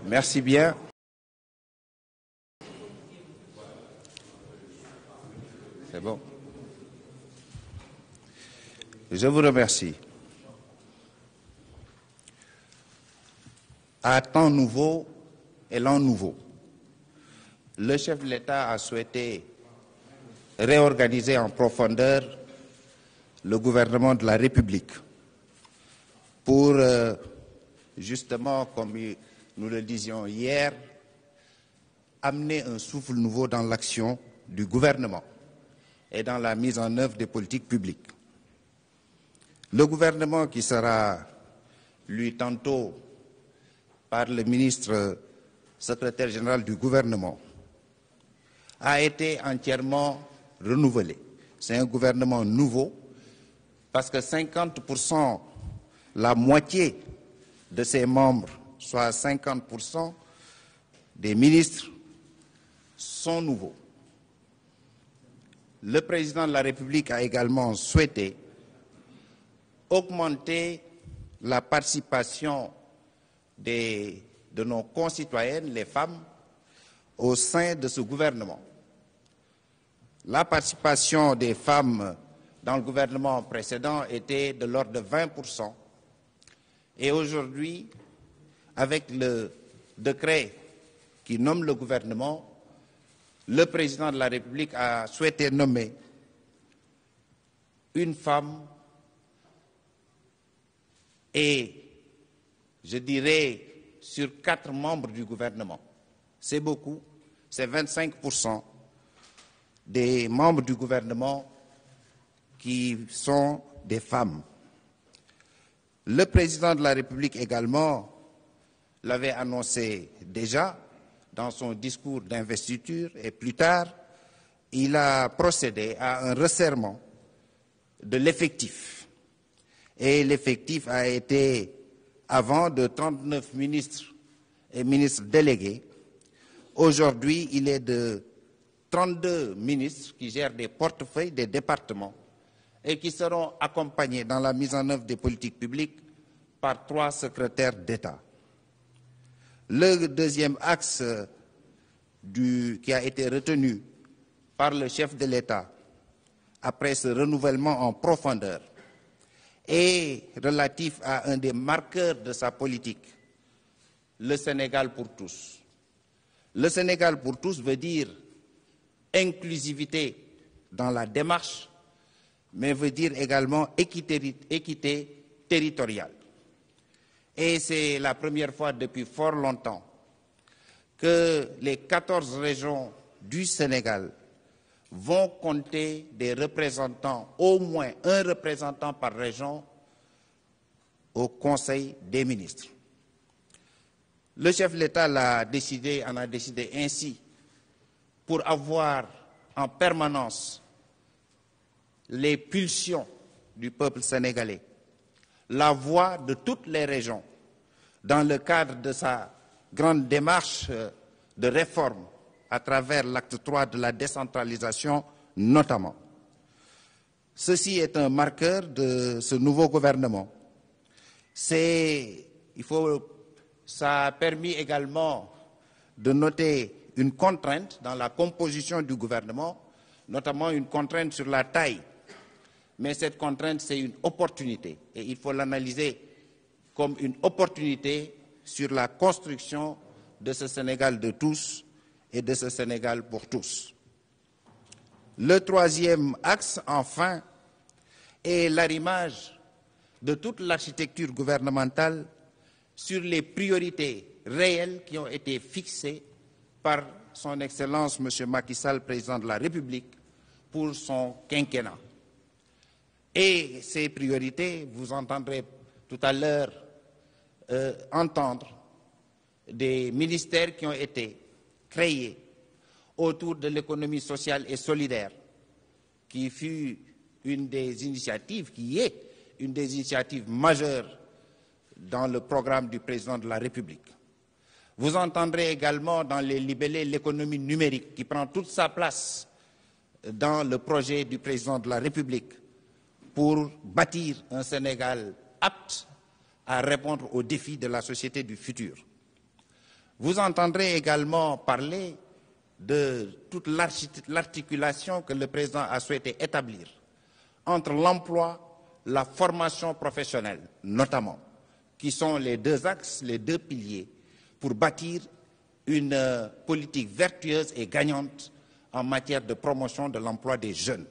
Merci bien. C'est bon. Je vous remercie. À temps nouveau et l'an nouveau, le chef de l'État a souhaité réorganiser en profondeur le gouvernement de la République pour, justement, comme nous le disions hier, amener un souffle nouveau dans l'action du gouvernement et dans la mise en œuvre des politiques publiques. Le gouvernement qui sera, lui, tantôt par le ministre secrétaire général du gouvernement, a été entièrement renouvelé. C'est un gouvernement nouveau parce que 50%, la moitié de ses membres, soit 50% des ministres, sont nouveaux. Le président de la République a également souhaité augmenter la participation de nos concitoyennes, les femmes, au sein de ce gouvernement. La participation des femmes dans le gouvernement précédent était de l'ordre de 20%. Et aujourd'hui, avec le décret qui nomme le gouvernement, le président de la République a souhaité nommer une femme et, je dirais, sur 4 membres du gouvernement. C'est beaucoup, c'est 25% des membres du gouvernement qui sont des femmes. Le président de la République également l'avait annoncé déjà dans son discours d'investiture et plus tard, il a procédé à un resserrement de l'effectif. Et l'effectif a été avant de 39 ministres et ministres délégués. Aujourd'hui, il est de 32 ministres qui gèrent des portefeuilles des départements et qui seront accompagnés dans la mise en œuvre des politiques publiques par 3 secrétaires d'État. Le deuxième axe qui a été retenu par le chef de l'État après ce renouvellement en profondeur est relatif à un des marqueurs de sa politique, le Sénégal pour tous. Le Sénégal pour tous veut dire inclusivité dans la démarche, mais veut dire également équité territoriale. Et c'est la première fois depuis fort longtemps que les 14 régions du Sénégal vont compter des représentants, au moins un représentant par région, au Conseil des ministres. Le chef de l'État en a décidé ainsi pour avoir en permanence les pulsions du peuple sénégalais, la voix de toutes les régions, dans le cadre de sa grande démarche de réforme à travers l'acte 3 de la décentralisation notamment. Ceci est un marqueur de ce nouveau gouvernement. Ça a permis également de noter une contrainte dans la composition du gouvernement, notamment une contrainte sur la taille. Mais cette contrainte, c'est une opportunité et il faut l'analyser comme une opportunité sur la construction de ce Sénégal de tous et de ce Sénégal pour tous. Le troisième axe, enfin, est l'arrimage de toute l'architecture gouvernementale sur les priorités réelles qui ont été fixées par son Excellence M. Macky Sall, président de la République, pour son quinquennat. Et ces priorités, vous entendrez tout à l'heure entendre des ministères qui ont été créés autour de l'économie sociale et solidaire, qui fut une des initiatives, qui est une des initiatives majeures dans le programme du président de la République. Vous entendrez également dans les libellés l'économie numérique qui prend toute sa place dans le projet du président de la République pour bâtir un Sénégal apte à répondre aux défis de la société du futur. Vous entendrez également parler de toute l'articulation que le président a souhaité établir entre l'emploi, la formation professionnelle, notamment, qui sont les deux axes, les deux piliers, pour bâtir une politique vertueuse et gagnante en matière de promotion de l'emploi des jeunes.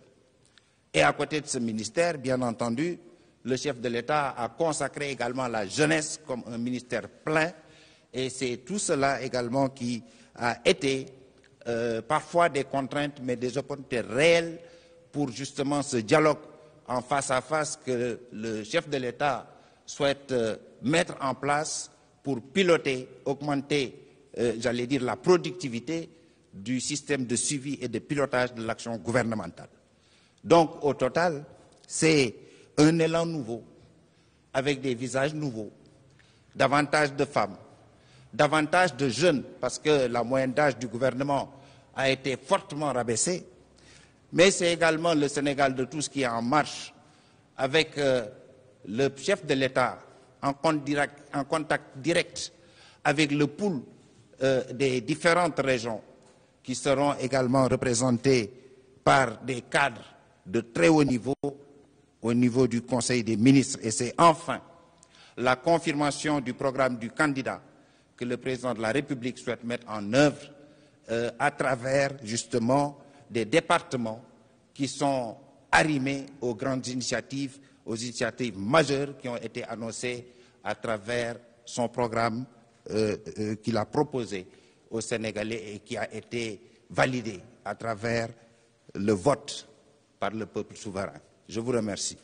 Et à côté de ce ministère, bien entendu, le chef de l'État a consacré également la jeunesse comme un ministère plein, et c'est tout cela également qui a été parfois des contraintes, mais des opportunités réelles pour justement ce dialogue en face à face que le chef de l'État souhaite mettre en place pour piloter, augmenter, j'allais dire, la productivité du système de suivi et de pilotage de l'action gouvernementale. Donc, au total, c'est un élan nouveau, avec des visages nouveaux, davantage de femmes, davantage de jeunes, parce que la moyenne d'âge du gouvernement a été fortement rabaissée, mais c'est également le Sénégal de tous qui est en marche avec le chef de l'État en contact direct avec le pool des différentes régions qui seront également représentées par des cadres de très haut niveau au niveau du Conseil des ministres. Et c'est enfin la confirmation du programme du candidat que le président de la République souhaite mettre en œuvre à travers justement des départements qui sont arrimés aux grandes initiatives, aux initiatives majeures qui ont été annoncées à travers son programme qu'il a proposé aux Sénégalais et qui a été validé à travers le vote par le peuple souverain. Je vous remercie.